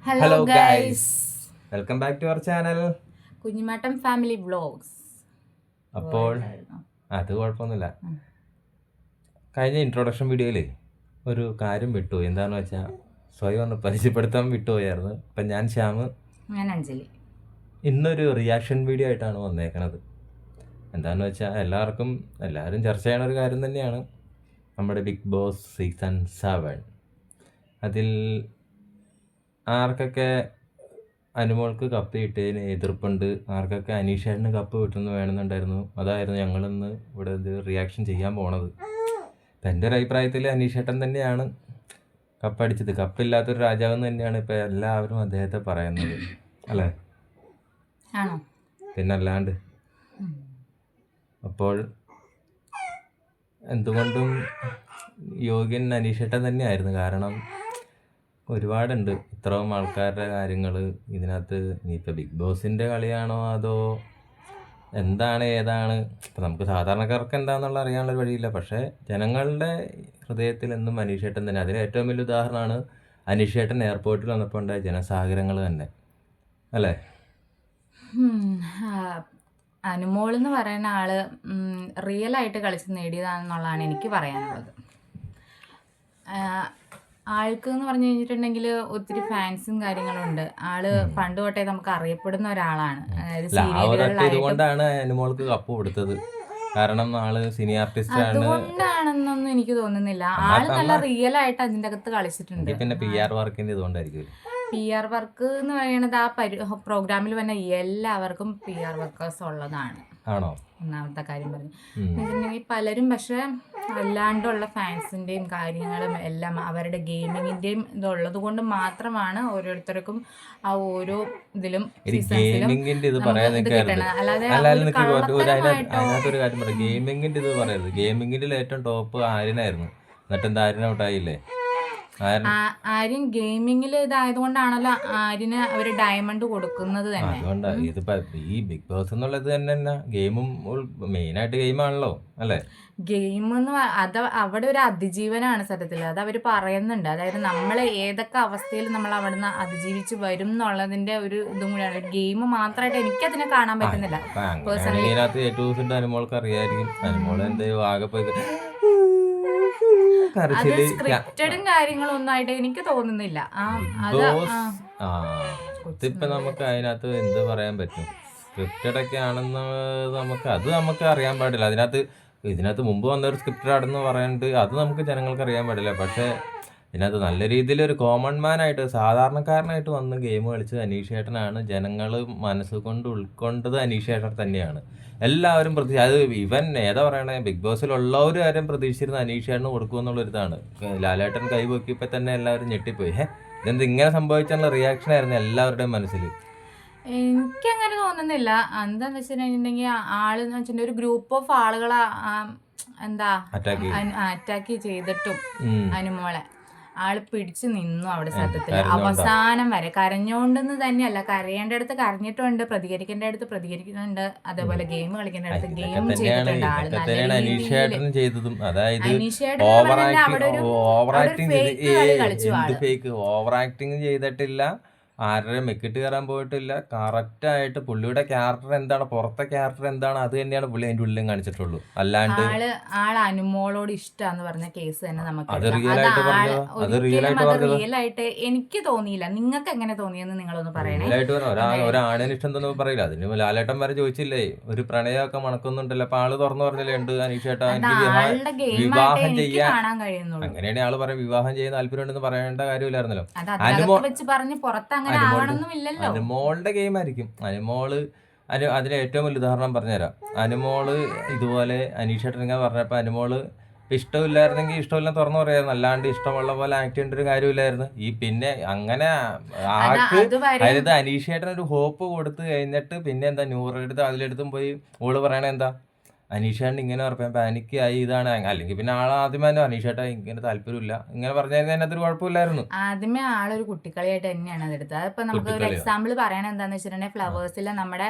Hello guys, welcome back to our channel Kunjimattam family vlogs. അപ്പോൾ അത് കുഴപ്പമൊന്നുമില്ല. കഴിഞ്ഞ ഇൻട്രൊഡക്ഷൻ വീഡിയോയിൽ ഒരു കാര്യം വിട്ടുപോയി. എന്താണെന്ന് വെച്ചാൽ സ്വയം ഒന്ന് പരിചയപ്പെടുത്താൻ വിട്ടുപോയായിരുന്നു. അപ്പം ഞാൻ ശ്യാമ്, ഞാൻ അഞ്ജലി. ഇന്നൊരു റിയാക്ഷൻ വീഡിയോ ആയിട്ടാണ് വന്നേക്കണത്. എന്താണെന്ന് വെച്ചാൽ എല്ലാവരും ചർച്ച ചെയ്യണ ഒരു കാര്യം തന്നെയാണ് നമ്മുടെ ബിഗ് ബോസ് സീസൺ 7. അതിൽ ആർക്കൊക്കെ അനുമോൾക്ക് കപ്പ് കിട്ടിയതിന് എതിർപ്പുണ്ട്, ആർക്കൊക്കെ അനീഷേട്ടന് കപ്പ് കിട്ടുന്നു വേണമെന്നുണ്ടായിരുന്നു. അതായിരുന്നു ഞങ്ങളിന്ന് ഇവിടെ ഇത് റിയാക്ഷൻ ചെയ്യാൻ പോണത്. അപ്പം എൻ്റെ ഒരു അഭിപ്രായത്തിൽ അനീഷേട്ടൻ തന്നെയാണ് കപ്പടിച്ചത്. കപ്പില്ലാത്തൊരു രാജാവെന്ന് തന്നെയാണ് ഇപ്പം എല്ലാവരും അദ്ദേഹത്തെ പറയുന്നത്, അല്ലേ? പിന്നല്ലാണ്ട്. അപ്പോൾ എന്തുകൊണ്ടും യോഗ്യൻ അനീഷേട്ടൻ തന്നെയായിരുന്നു. കാരണം ഒരുപാടുണ്ട് ഇത്രയും ആൾക്കാരുടെ കാര്യങ്ങൾ ഇതിനകത്ത്. ഇനിയിപ്പോൾ ബിഗ് ബോസിൻ്റെ കളിയാണോ അതോ ഏതാണ് ഇപ്പം നമുക്ക് സാധാരണക്കാർക്ക് എന്താണെന്നുള്ള അറിയാനുള്ള വഴിയില്ല. പക്ഷേ ജനങ്ങളുടെ ഹൃദയത്തിൽ എന്നും അനീഷേട്ടൻ തന്നെ. അതിന് ഏറ്റവും വലിയ ഉദാഹരണമാണ് അനീഷേട്ടൻ എയർപോർട്ടിൽ വന്നപ്പോൾ ഉണ്ടായ ജനസാഗരങ്ങൾ തന്നെ, അല്ലേ? അനുമോൾ എന്ന് പറയുന്ന ആള് റിയലായിട്ട് കളിച്ച് നേടിയതാണെന്നുള്ളതാണ് എനിക്ക് പറയാനുള്ളത്. ആൾക്ക് എന്ന് പറഞ്ഞു കഴിഞ്ഞിട്ടുണ്ടെങ്കിൽ ഒത്തിരി ഫാൻസും കാര്യങ്ങളുണ്ട്. ആള് പണ്ട് തൊട്ടേ നമുക്ക് അറിയപ്പെടുന്ന ഒരാളാണ്. അതായത് ഇതുകൊണ്ടാണ് അനുമോൾക്ക് കപ്പ് കൊടുത്തത്. കാരണം ആള് സിനി ആർട്ടിസ്റ്റ് ആണ്. അതുകൊണ്ടാണെന്നൊന്നും എനിക്ക് തോന്നുന്നില്ല. ആള് നല്ല റിയൽ ആയിട്ട് അതിൻ്റെ അകത്ത് കളിച്ചിട്ടുണ്ട്. പിന്നെ പി ആർ വർക്കിന്റെ ഇതുകൊണ്ടായിരിക്കും. പി ആർ വർക്ക് എന്ന് പറയുന്നത് ആ പ്രോഗ്രാമിൽ വന്ന എല്ലാവർക്കും പി ആർ വർക്കേഴ്സ് ഉള്ളതാണ്. ആണോ? ഒന്നാമത്തെ കാര്യം പറഞ്ഞു പലരും പക്ഷെ അല്ലാണ്ടുള്ള ഫാൻസിന്റെയും കാര്യങ്ങളും എല്ലാം അവരുടെ ഗെയിമിങ്ങിന്റെയും ഇതുള്ളത് കൊണ്ട് മാത്രമാണ് ഓരോരുത്തർക്കും ആ ഓരോ ഇതിലും ഗെയിമിങ്ങിന്റെ ഇത് ഗെയിമിങ്ങിന്റെ ഏറ്റവും ടോപ്പ് ആര്യനായിരുന്നു. എന്നിട്ട് എന്താ ആര്യൻ ഔട്ടായില്ലേ? ആര്യൻ ഗെയിമിങ്ങിൽ ഇതായതുകൊണ്ടാണല്ലോ ആര്യന് അവര് ഡയമണ്ട് കൊടുക്കുന്നത് തന്നെ. അതുകൊണ്ടാണ് ഇതിപ്പോ ഈ ബിഗ് ബോസ് എന്നുള്ളത് തന്നെ ഗെയിമും മെയിൻ ആയിട്ട് ഗെയിമാണല്ലോ, അല്ലേ? ഗെയിം എന്ന് അത് അവിടെ ഒരു അതിജീവനാണ് സത്യത്തിൽ. അത് അവര് പറയുന്നുണ്ട്. അതായത് നമ്മൾ ഏതൊക്കെ അവസ്ഥയിൽ നമ്മൾ അവിടുന്ന് അതിജീവിച്ച് വരും എന്നുള്ളതിന്റെ ഒരു ഇതും കൂടിയാണ്. ഒരു ഗെയിം മാത്രമായിട്ട് എനിക്കതിനെ കാണാൻ പറ്റുന്നില്ല പേഴ്സണലി. അനുമോൾക്ക് അറിയായിരിക്കും. അനുമോൾ എന്തെങ്കിലും ആകെ പോയി അത് സ്ക്രിപ്റ്റഡും കാര്യങ്ങളും ഒന്നും ആയിട്ട് എനിക്ക് തോന്നുന്നില്ല. ഇപ്പൊ നമുക്ക് അതിനകത്ത് എന്ത് പറയാൻ പറ്റും? സ്ക്രിപ്റ്റഡ് ഒക്കെ ആണെന്ന് നമുക്ക് അറിയാൻ പാടില്ല. ഇതിനകത്ത് മുമ്പ് വന്നൊരു സ്ക്രിപ്റ്റഡ് ആണെന്ന് പറയുന്നുണ്ട്, അത് നമുക്ക് ജനങ്ങൾക്ക് അറിയാൻ പാടില്ല. പക്ഷേ ഇതിനകത്ത് നല്ല രീതിയിൽ ഒരു കോമൺ മാനായിട്ട് സാധാരണക്കാരനായിട്ട് വന്ന് ഗെയിം കളിച്ചത് അനീഷേട്ടനാണ്. ജനങ്ങൾ മനസ്സുകൊണ്ട് ഉൾക്കൊണ്ടത് അനീഷേട്ടൻ തന്നെയാണ്. എല്ലാവരും അത് ഇവൻ ഏതാ പറയണേ, ബിഗ് ബോസിലുള്ളവർ കാര്യം പ്രതീക്ഷിച്ചിരുന്ന അനീഷേട്ടന് കൊടുക്കുമെന്നുള്ളൊരിതാണ്. ലാലേട്ടൻ കൈ പൊക്കിയപ്പോൾ തന്നെ എല്ലാവരും ഞെട്ടിപ്പോയി. ഇതെന്ത് ഇങ്ങനെ സംഭവിച്ചുള്ള റിയാക്ഷൻ ആയിരുന്നു എല്ലാവരുടെയും മനസ്സിൽ. എനിക്കങ്ങനെ തോന്നുന്നില്ല. എന്താന്ന് വെച്ചിട്ടുണ്ടെങ്കിൽ ആളെന്ന് വെച്ചിട്ടുണ്ടെങ്കിൽ ഒരു ഗ്രൂപ്പ് ഓഫ് ആളുകളെ അറ്റാക്ക് ചെയ്തിട്ടും അനുമോളെ ആള് പിടിച്ചു നിന്നു അവിടെ. സത്യത്തിൽ അവസാനം വരെ കരഞ്ഞോണ്ടെന്ന് തന്നെയല്ല, കരയേണ്ട അടുത്ത് കരഞ്ഞിട്ടുണ്ട്, പ്രതികരിക്കേണ്ട അടുത്ത് പ്രതികരിക്കുന്നുണ്ട്, അതേപോലെ ഗെയിം കളിക്കേണ്ട അടുത്ത് ഗെയിം ചെയ്തിട്ടുണ്ട് ആള്. ഓവർ ആക്ടിങ് ചെയ്തിട്ടില്ല, ആരുടെ മെക്കിട്ട് കയറാൻ പോയിട്ടില്ല. കറക്റ്റായിട്ട് പുള്ളിയുടെ ക്യാരക്ടർ എന്താണ്, പുറത്തെ ക്യാരക്ടർ എന്താണ്, അത് തന്നെയാണ് പുള്ളി അതിന്റെ ഉള്ളിലും കാണിച്ചിട്ടുള്ളൂ. അല്ലാണ്ട് അനുമോളോട് ഇഷ്ടമാന്ന് പറഞ്ഞ കേസ് തന്നെ നമുക്ക് റിയൽ ആയിട്ട് എനിക്ക് തോന്നിയില്ല. നിങ്ങൾക്ക് എങ്ങനെ തോന്നിയെന്ന് നിങ്ങളൊന്ന് പറയണേ. ഒരാണിന് ഇഷ്ടം തന്നെ പറയില്ല. അതിന് ലാലേട്ടൻ വരെ ചോദിച്ചില്ലേ, ഒരു പ്രണയമൊക്കെ മണക്കുന്നുണ്ടല്ലോ. അപ്പൊ ആള് തുറന്നു പറഞ്ഞില്ലേ, ഉണ്ട് അനീഷേട്ടാ എനിക്ക് വിവാഹം ചെയ്യാൻ, അങ്ങനെയാണ് ആള് പറയാം, വിവാഹം ചെയ്യാൻ താല്പര്യമുണ്ടെന്ന് പറയേണ്ട കാര്യമില്ലായിരുന്നല്ലോ. അനുമോളുടെ ഗെയിം ആയിരിക്കും. അതിന് ഏറ്റവും വലിയ ഉദാഹരണം പറഞ്ഞുതരാം. അനുമോള് ഇതുപോലെ അനീഷേട്ടൻ ഇങ്ങനെ പറഞ്ഞപ്പോൾ അനുമോള് ഇഷ്ടമില്ലായിരുന്നെങ്കിൽ ഇഷ്ടമില്ല തുറന്നു പറയായിരുന്നു, അല്ലാണ്ട് ഇഷ്ടമുള്ള പോലെ ആക്ട് ചെയ്യേണ്ട ഒരു കാര്യമില്ലായിരുന്നു. പിന്നെ അങ്ങനെ അതായത് അനീഷേട്ടൻ ഒരു ഹോപ്പ് കൊടുത്തു കഴിഞ്ഞിട്ട് പിന്നെ എന്താ നൂറെടുത്ത് അതിലെടുത്തും പോയി ഓള് പറയണ എന്താ, അനീഷേട്ടൻ ഇങ്ങനെ പറഞ്ഞപ്പോൾ പാനിക്കായി ഇതാണ്. അല്ലെങ്കിൽ പിന്നെ ആദ്യമേ അനീഷേട്ടൻ ഇങ്ങനെ താല്പര്യമില്ല ഇങ്ങനെ പറഞ്ഞാൽ അതൊരു കുഴപ്പമില്ലായിരുന്നു. ആദ്യമേ ആളൊരു കുട്ടിക്കളിയായിട്ട് തന്നെയാണ് അതെടുത്തത്. അതിപ്പോ നമുക്ക് ഒരു എക്സാമ്പിൾ പറയണത് എന്താന്ന് വെച്ചിട്ടുണ്ടെങ്കിൽ ഫ്ലവേഴ്സിലെ നമ്മുടെ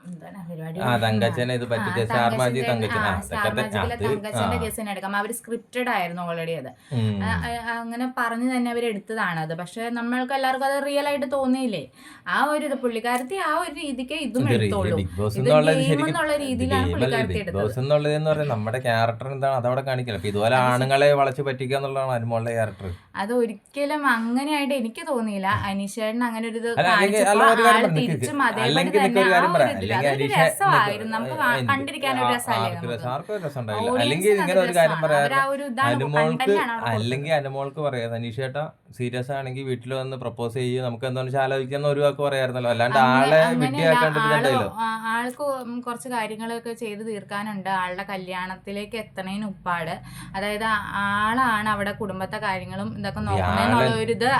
എന്താണ് പരിപാടി തങ്കച്ചനെ ഇത് പറ്റിച്ച സ്റ്റാർ മാജിക് തങ്കച്ചൻ സ്റ്റാർ മാജിക്കിലെ തങ്കച്ചന്റെ കേസ് തന്നെ എടുക്കാം. അവർ സ്ക്രിപ്റ്റഡ് ആയിരുന്നു ഓൾറെഡി. അത് അങ്ങനെ പറഞ്ഞു തന്നെ അവർ എടുത്തതാണ് അത്. പക്ഷെ നമ്മൾക്ക് എല്ലാവർക്കും അത് റിയൽ ആയിട്ട് തോന്നിയില്ലേ? ആ ഒരു ഇത് പുള്ളിക്കാരത്തി ആ ഒരു രീതിക്ക് ഇതും എടുത്തോളൂ. ബിഗ് ബോസ് ഇത് ഗെയിം എന്നുള്ള രീതിയിലാണ് പുള്ളിക്കാരത്തി ബിഗ് എടുത്തത്. ബോസ് എന്നുള്ളതെന്ന് പറയുന്നത് നമ്മുടെ ക്യാരക്ടർ എന്താണ് അതവിടെ കാണിക്കില്ല. അപ്പൊ ഇതുപോലെ ആണുങ്ങളെ വളച്ച് പറ്റിക്കുക എന്നുള്ളതാണ് അനുമോളുടെ ക്യാരക്ടർ. അത് ഒരിക്കലും അങ്ങനെയായിട്ട് എനിക്ക് തോന്നിയില്ല. അനീഷേട്ടൻ അങ്ങനെ ഒരു ഇത് തിരിച്ചും അതേപോലെ തന്നെ അതൊരു രസമായിരുന്നു. നമുക്ക് കണ്ടിരിക്കാൻ ഒരു രസമല്ലേ? അല്ലെങ്കിൽ ഇങ്ങനെ ഒരു കാര്യം പറയാം, അല്ലെങ്കിൽ അനുമോൾക്ക് പറയാം അനീഷേട്ടാ സീരിയസ് ആണെങ്കിൽ വീട്ടിൽ വന്ന് പ്രപ്പോസ് ചെയ്യും, നമുക്ക് എന്താണെന്ന് വെച്ചാൽ ആലോചിക്കുന്ന ഒരു വാക്ക് പറയായിരുന്നല്ലോ, അല്ലാണ്ട് ആളെ വിഡ്ഢിയാക്കാണ്ടിട്ടുണ്ടല്ലോ. ആൾക്ക് കുറച്ച് കാര്യങ്ങളൊക്കെ ചെയ്ത് തീർക്കാനുണ്ട്. ആളുടെ കല്യാണത്തിലേക്ക് എത്തണേന് ഉപ്പാട്, അതായത് ആളാണ് അവിടെ കുടുംബത്തെ കാര്യങ്ങളും ഇതൊക്കെ നോക്കണെന്നുള്ള ഒരു ഇത്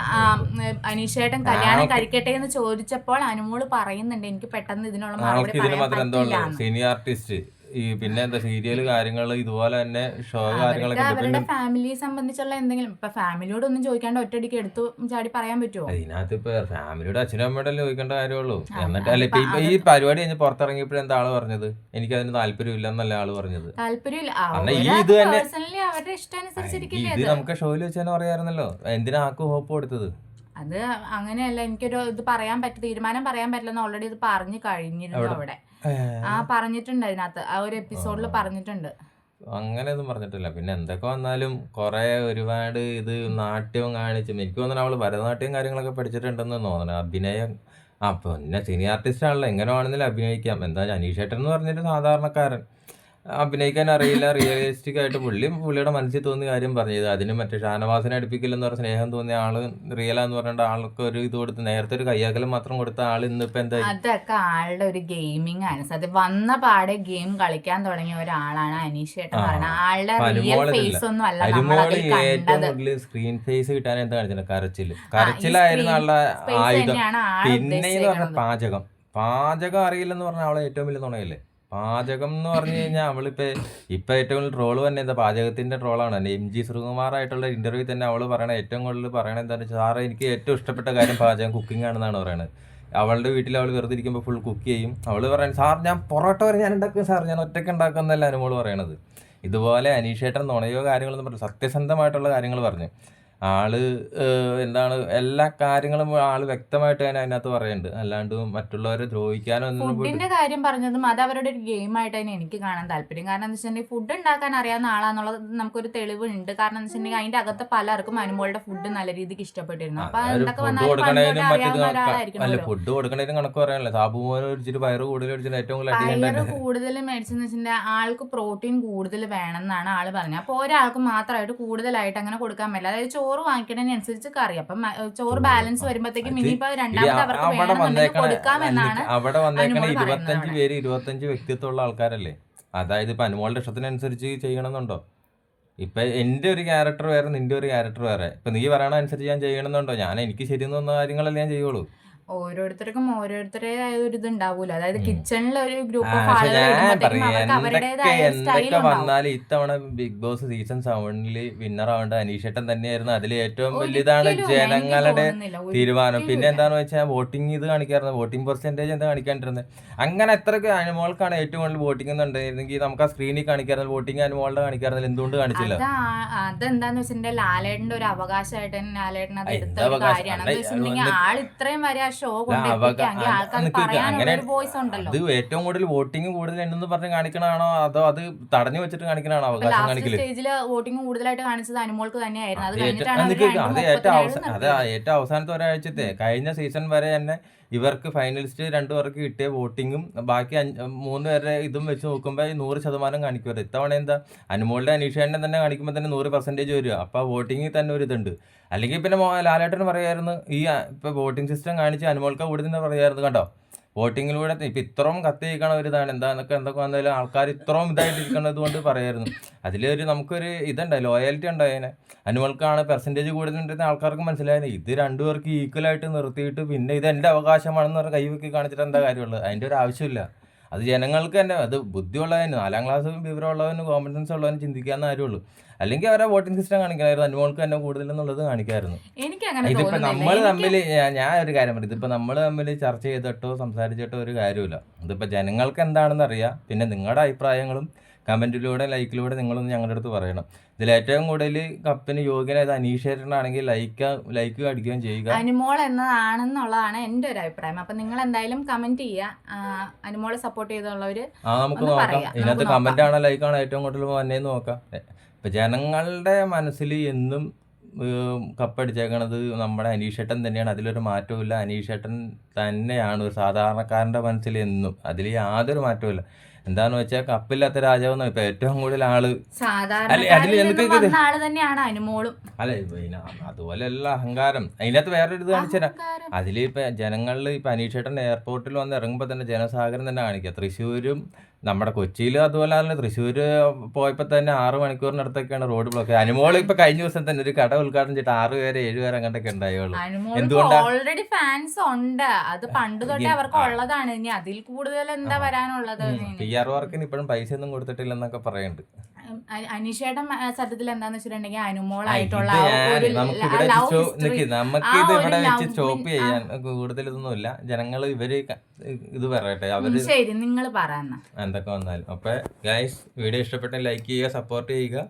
അനീഷേട്ടൻ കല്യാണം കഴിക്കട്ടെ എന്ന് ചോദിച്ചപ്പോൾ അനുമോള് പറയുന്നുണ്ട് എനിക്ക് പെട്ടെന്ന് ഇതിനുള്ള മറുപടി പറയാൻ പറ്റില്ല. സീനിയർ ആർട്ടിസ്റ്റ് ഈ പിന്നെ എന്താ സീരിയൽ കാര്യങ്ങൾ ഇതുപോലെ തന്നെ ഷോ കാര്യങ്ങളൊക്കെ അവരുടെ ഫാമിലിയെ സംബന്ധിച്ചുള്ള എന്തെങ്കിലും ഇപ്പൊ ഫാമിലിയോട് ഒന്നും ചോദിക്കാണ്ട് ഒറ്റയടിക്ക് എടുത്തു ചാടി പറയാൻ പറ്റുമോ? അതിനകത്ത് ഇപ്പൊ ഫാമിലിയോട് അച്ഛനും അമ്മയോടെ ചോദിക്കേണ്ട കാര്യമുള്ളൂ. എന്നിട്ട് അല്ല ഇപ്പൊ ഈ പരിപാടി കഴിഞ്ഞ് പുറത്തിറങ്ങിയപ്പോഴും എന്താ ആള് പറഞ്ഞത്? എനിക്ക് അതിന് താല്പര്യമില്ല എന്നല്ല ആള് പറഞ്ഞത്. ഇത് തന്നെ ഇത് നമുക്ക് ഷോയിൽ വെച്ച് തന്നെ പറയാറുന്നല്ലോ, എന്തിനാ ആക്ക് ഹോപ്പ് കൊടുത്തത്? അത് അങ്ങനെയല്ല, എനിക്കൊരു ഇത് പറയാൻ പറ്റും, തീരുമാനം പറയാൻ പറ്റില്ലെന്ന് ഓൾറെഡി ഇത് പറഞ്ഞു കഴിഞ്ഞിരുന്നു അവിടെ. പറഞ്ഞിട്ടുണ്ട് അതിനകത്ത്, ആ ഒരു എപ്പിസോഡിൽ പറഞ്ഞിട്ടുണ്ട്. അങ്ങനെയൊന്നും പറഞ്ഞിട്ടില്ല. പിന്നെ എന്തൊക്കെ വന്നാലും കുറെ ഒരുപാട് ഇത് നാട്യവും കാണിച്ചും എനിക്ക് തോന്നുന്നു അവള് ഭരതനാട്യം കാര്യങ്ങളൊക്കെ പഠിച്ചിട്ടുണ്ടെന്ന് തോന്നുന്നു. അഭിനയം പിന്നെ സീനിയർ ആർട്ടിസ്റ്റ് ആണല്ലോ, എങ്ങനെ വേണമെങ്കിലും അഭിനയിക്കാം. എന്താ അനീഷേട്ടൻ എന്ന് പറഞ്ഞിട്ട് സാധാരണക്കാരൻ, അഭിനയിക്കാൻ അറിയില്ല, റിയലിസ്റ്റിക് ആയിട്ട് പുള്ളിയുടെ മനസ്സിൽ തോന്നിയ കാര്യം പറഞ്ഞത്. അതിന് മറ്റേ ഷാനവാസിനെ അടുപ്പിക്കില്ലെന്ന് പറഞ്ഞ സ്നേഹം തോന്നിയ ആള് റിയലാന്ന് പറഞ്ഞിട്ട് ആൾക്ക് ഒരു ഇത് കൊടുത്ത് നേരത്തെ ഒരു കയ്യാക്കലും മാത്രം കൊടുത്ത ആള് ഇന്നിപ്പോ എന്താ? അതൊക്കെ ആളുടെ ഒരു ഗെയിമിംഗ് ആണ്. സത്യം വന്ന പാടെ ഗെയിം കളിക്കാൻ തുടങ്ങിയ ഒരാളാണ് അനീഷേട്ടൻ പറയുന്നത്. ആളുടെ റിയൽ ഫേസ് ഒന്നും അല്ല നമ്മളതിൽ കണ്ടത്. സ്ക്രീൻ ഫേസ് കിട്ടാൻ എന്താ കാണിച്ചത്? കരച്ചിലായിരുന്നു ആളുടെ ആയുധം. പിന്നെ പാചകം അറിയില്ലെന്ന് പറഞ്ഞാൽ അവളെ ഏറ്റവും വലിയ നുണയല്ലേ പാചകം എന്ന് പറഞ്ഞു കഴിഞ്ഞാൽ. ഇപ്പൊ ഏറ്റവും കൂടുതൽ ട്രോള് തന്നെ എന്താ പാചകത്തിന്റെ ട്രോളാണ്. MG ശ്രീകുമാറായിട്ടുള്ള ഇന്റർവ്യൂ തന്നെ അവള് പറയണ ഏറ്റവും കൂടുതൽ പറയണത് എന്താണെന്ന് വെച്ചാൽ, സാറേ എനിക്ക് ഏറ്റവും ഇഷ്ടപ്പെട്ട കാര്യം പാചകം കുക്കിംഗ് ആണെന്നാണ് പറയുന്നത്. അവളുടെ വീട്ടിൽ അവൾ വെറുതെ ഇരിക്കുമ്പോൾ ഫുൾ കുക്ക് ചെയ്യും. അവള് പറയുന്നത് സാർ ഞാൻ പൊറോട്ട വരെ ഞാൻ ഉണ്ടാക്കും സാർ, ഞാൻ ഒറ്റയ്ക്ക് ഉണ്ടാക്കുന്നല്ല അനുമോള് പറയണത്. ഇതുപോലെ അനീഷേട്ടൻ നുണയോ കാര്യങ്ങളൊന്നും പറഞ്ഞു, സത്യസന്ധമായിട്ടുള്ള കാര്യങ്ങൾ പറഞ്ഞു. ആള് എന്താണ് എല്ലാ കാര്യങ്ങളും ആള് വ്യക്തമായിട്ട് തന്നെ അതിനകത്ത് പറയുന്നുണ്ട്, അല്ലാണ്ട് മറ്റുള്ളവരെ ദ്രോഹിക്കാനോ ഫുഡിന്റെ കാര്യം പറഞ്ഞതും അത് അവരുടെ ഒരു ഗെയിമായിട്ട് തന്നെ എനിക്ക് കാണാൻ താല്പര്യം. കാരണം എന്താ വെച്ചിട്ടുണ്ടെങ്കിൽ ഫുഡ് ഉണ്ടാക്കാൻ അറിയാവുന്ന ആളാന്നുള്ളത് നമുക്കൊരു തെളിവ് ഉണ്ട്. കാരണം എന്താ വെച്ചിട്ടുണ്ടെങ്കിൽ അതിന്റെ അകത്ത് പലർക്കും അനുമോളുടെ ഫുഡ് നല്ല രീതിക്ക് ഇഷ്ടപ്പെട്ടിരുന്നു. അപ്പൊ എന്തൊക്കെ ഫുഡ് കൊടുക്കണേലും കണക്ക് പറയാനല്ലേ. സാബുമോനെ ഒഴിച്ചിട്ട് പയറ് കൂടുതൽ ഏറ്റവും കൂടുതൽ മേടിച്ചെന്ന് വെച്ചിട്ടുണ്ടെങ്കിൽ ആൾക്ക് പ്രോട്ടീൻ കൂടുതൽ വേണം എന്നാണ് ആള് പറഞ്ഞത്. അപ്പൊ ഒരാൾക്ക് മാത്രമായിട്ട് കൂടുതലായിട്ട് അങ്ങനെ കൊടുക്കാൻ പറ്റില്ല. അതായത് ചോറ് വാങ്ങിക്കുന്നതിനനുസരിച്ച് കറി, അപ്പം ചോറ് ബാലൻസ് വരുമ്പോഴത്തേക്കും ഇനിയിപ്പോ രണ്ടാമത് അവർക്ക് വേണമെന്നുണ്ടെങ്കിൽ കൊടുക്കാമെന്നാണ്. അവിടെ വന്നേക്കണ 25 വ്യക്തിത്വമുള്ള ആൾക്കാരല്ലേ. അതായത് ഇപ്പൊ അനുമോളുടെ ഇഷ്ടത്തിനനുസരിച്ച് ചെയ്യണമെന്നുണ്ടോ? ഇപ്പൊ എന്റെ ഒരു ക്യാരക്ടർ വേറെ, നിന്റെ ഒരു ക്യാരക്ടർ വേറെ. ഇപ്പൊ നീ പറയണ അനുസരിച്ച് ഞാൻ ചെയ്യണമെന്നുണ്ടോ? ഞാൻ എനിക്ക് ശരിയെന്ന് തോന്നുന്ന കാര്യങ്ങളല്ലേ ഞാൻ ചെയ്യുള്ളൂ. ഓരോരുത്തർക്കും ഓരോരുത്തരുടേതായ ഒരു ഇത് ഉണ്ടാവൂല. അതായത് കിച്ചണിൽ ഒരു ഗ്രൂപ്പ് ഓഫ് ആളുകൾ എന്തൊക്കെ വന്നാലും ഇത്തവണ ബിഗ് ബോസ് സീസൺ 7 വിന്നർ ആവേണ്ട അനീഷേട്ടൻ തന്നെയായിരുന്നു. അതിൽ ഏറ്റവും വലിയതാണ് ജനങ്ങളുടെ തീരുമാനം. പിന്നെ എന്താണെന്ന് വെച്ചാൽ വോട്ടിംഗ് ഇത് കാണിക്കാറുണ്ട്, വോട്ടിംഗ് പെർസെന്റേജ് എന്താ കാണിക്കാണ്ടിരുന്നത്. അങ്ങനെ എത്രയൊക്കെ അനുമോൾക്കാണ് ഏറ്റവും കൂടുതൽ വോട്ടിംഗ് എന്നുണ്ടായിരുന്നെങ്കിൽ നമുക്ക് ആ സ്ക്രീനിൽ കാണിക്കാറുണ്ട്, വോട്ടിംഗ് അനുമോളുടെ കാണിക്കാറുണ്ട്. എന്തുകൊണ്ട് കാണിച്ചില്ല? അതെന്താന്ന് വെച്ചിട്ടുണ്ടെങ്കിൽ ലാലേട്ടന്റെ ഒരു അവകാശമായിട്ട് ലാലേട്ടൻ അത് എടുത്ത ഒരു കാര്യമാണ്. ആൾ ഇത്രയും വരെ ഷോ അത് ഏറ്റവും കൂടുതൽ വോട്ടിംഗ് കൂടുതൽ ഉണ്ടെന്ന് പറഞ്ഞ് കാണിക്കണാണോ അതോ അത് തടഞ്ഞു വെച്ചിട്ട് കാണിക്കണാണോ അവകാശം കാണിക്കല്? സ്റ്റേജില് വോട്ടിംഗ് കൂടുതലായിട്ട് കാണിച്ചത് അനുമോൾക്ക് തന്നെയായിരുന്നു. അത് ഏറ്റവും അവസാനത്തെ ഒരാഴ്ചത്തെ കഴിഞ്ഞ സീസൺ വരെ തന്നെ ഇവർക്ക് ഫൈനലിസ്റ്റ് 2 പേർക്ക് കിട്ടിയ വോട്ടിങ്ങും ബാക്കി 3 പേരുടെ ഇതും വെച്ച് നോക്കുമ്പോൾ 100% കാണിക്കുമല്ലോ. ഇത്തവണ എന്താ അനുമോളുടെ അനീഷേനെ തന്നെ കാണിക്കുമ്പോൾ തന്നെ 100% വരിക. അപ്പോൾ വോട്ടിങ്ങിൽ തന്നെ ഒരു ഇതുണ്ട്. അല്ലെങ്കിൽ പിന്നെ ലാലേട്ടന് പറയായിരുന്നു ഈ ഇപ്പൊ വോട്ടിംഗ് സിസ്റ്റം കാണിച്ച് അനുമോൾക്ക് കൂടുതൽ പറയായിരുന്നു, കണ്ടോ വോട്ടിങ്ങിലൂടെ ഇപ്പൊ ഇത്രയും കത്തിയിരിക്കണ ഒരു ഇതാണ് എന്തൊക്കെ വന്നാലും ആൾക്കാർ ഇത്രയും ഇതായിട്ടിരിക്കണത് കൊണ്ട് പറയായിരുന്നു. അതിലൊരു നമുക്കൊരു ഇതുണ്ടായി, ലോയാലിറ്റി ഉണ്ടായി. അതിനെ അനുമോൾക്കാണ് പെർസെൻറ്റേജ് കൂടുതലുണ്ടെന്ന് ആൾക്കാർക്ക് മനസ്സിലായത്. ഇത് 2 പേർക്ക് ഈക്വലായിട്ട് നിർത്തിയിട്ട് പിന്നെ ഇത് എൻ്റെ അവകാശമാണെന്ന് പറഞ്ഞ കൈവയ്ക്ക് കാണിച്ചിട്ട് എന്താ കാര്യമുള്ളത്? അതിൻ്റെ ഒരു ആവശ്യമില്ല. അത് ജനങ്ങൾക്ക് തന്നെ, അത് ബുദ്ധിയുള്ളവന് 4ാം ക്ലാസ് വിവരമുള്ളവന് കോമൺ സെൻസ് ഉള്ളവന് ചിന്തിക്കാവുന്ന കാര്യമുള്ളൂ. അല്ലെങ്കിൽ അവരെ വോട്ടിംഗ് സിസ്റ്റം കാണിക്കണമായിരുന്നു, അനുമോൾക്ക് തന്നെ കൂടുതലെന്നുള്ളത് കാണിക്കായിരുന്നു. ഇതിപ്പോൾ നമ്മൾ തമ്മിൽ ഞാൻ ഒരു കാര്യം പറയും, ഇതിപ്പോൾ നമ്മൾ തമ്മിൽ ചർച്ച ചെയ്തിട്ടോ സംസാരിച്ചിട്ടോ ഒരു കാര്യമില്ല. ഇതിപ്പോൾ ജനങ്ങൾക്ക് എന്താണെന്ന് അറിയാം. പിന്നെ നിങ്ങളുടെ അഭിപ്രായങ്ങളും കമൻറ്റിലൂടെ ലൈക്കിലൂടെ നിങ്ങളൊന്ന് ഞങ്ങളുടെ അടുത്ത് പറയണം. ഇതിൽ ഏറ്റവും കൂടുതൽ കപ്പിന് യോഗ്യനായത് അനീഷേട്ടനാണെങ്കിൽ ലൈക്ക് അടിക്കുകയും ചെയ്യുക. അനുമോൾ എന്നതാണെന്നുള്ളതാണ് എൻ്റെ ഒരു അഭിപ്രായം. അപ്പം നിങ്ങൾ എന്തായാലും കമന്റ് ചെയ്യുക, അനുമോളെ സപ്പോർട്ട് ചെയ്തുള്ളവർ. നമുക്ക് നോക്കാം ഇതിനകത്ത് കമന്റ് ആണോ ലൈക്കാണോ ഏറ്റവും കൂടുതൽ വന്നേന്ന് നോക്കാം. ഇപ്പം ജനങ്ങളുടെ മനസ്സിൽ എന്നും കപ്പടിച്ചേക്കണത് നമ്മുടെ അനീഷേട്ടൻ തന്നെയാണ്. അതിലൊരു മാറ്റവും ഇല്ല. അനീഷേട്ടൻ തന്നെയാണ് ഒരു സാധാരണക്കാരൻ്റെ മനസ്സിൽ എന്നും, അതിൽ യാതൊരു മാറ്റവും ഇല്ല. എന്താന്ന് വെച്ചാൽ കപ്പില്ലാത്ത രാജാവെന്ന് ഇപ്പൊ ഏറ്റവും കൂടുതൽ ആള് തന്നെയാണ് അനുമോളും. അല്ലെ അതുപോലെയുള്ള അഹങ്കാരം. അതിനകത്ത് വേറൊരു ഇത് കാണിച്ചുതരാം. അതിലിപ്പോ ജനങ്ങളിൽ ഇപ്പൊ അനീഷേട്ടൻ എയർപോർട്ടിൽ വന്ന് ഇറങ്ങുമ്പോൾ തന്നെ ജനസാഗരം തന്നെ കാണിക്കുക. തൃശ്ശൂരും നമ്മുടെ കൊച്ചിയിലും അതുപോലെ തന്നെ തൃശ്ശൂർ പോയപ്പോൾ തന്നെ 6 മണിക്കൂറിനടുത്തൊക്കെയാണ് റോഡ് ബ്ലോക്ക്. അനുമോൾ ഇപ്പൊ കഴിഞ്ഞ ദിവസം തന്നെ ഒരു കട ഉദ്ഘാടനം ചെയ്തിട്ട് 6 പേരെ 7 പേരെ അങ്ങോട്ടൊക്കെ ഉണ്ടായുള്ളൂ. എന്തുകൊണ്ടാണ്? ഓൾറെഡി ഫാൻസ് ഉണ്ട്, അത് പണ്ട് തൊട്ടേ അവർക്ക് ഉള്ളതാണ്. ഇനി അതിൽ കൂടുതൽ എന്താ വരാനുള്ളത്? PR വർക്കിന് ഇപ്പോഴും പൈസ ഒന്നും കൊടുത്തിട്ടില്ലെന്നൊക്കെ പറയുന്നുണ്ട്. അനീഷേട്ടൻ സത്യത്തിൽ എന്താന്ന് വെച്ചിട്ടുണ്ടെങ്കിൽ അനുമോളായിട്ടുള്ള നമുക്കിത് ഇവിടെ വെച്ച് സ്റ്റോപ്പ് ചെയ്യാൻ കൂടുതൽ ഇതൊന്നുമില്ല. ജനങ്ങൾ ഇവര് ഇത് പറയട്ടെ, അവര് ശരി നിങ്ങൾ പറയുന്ന എന്തൊക്കെ വന്നാലും. അപ്പൊ ഗൈസ് വീഡിയോ ഇഷ്ടപ്പെട്ട ലൈക്ക് ചെയ്യുക, സപ്പോർട്ട് ചെയ്യുക,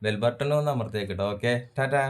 ബെൽ ബട്ടൺ ഒന്ന് അമർത്തിയേക്കട്ടോ. ഓക്കെ, ടാറ്റാ.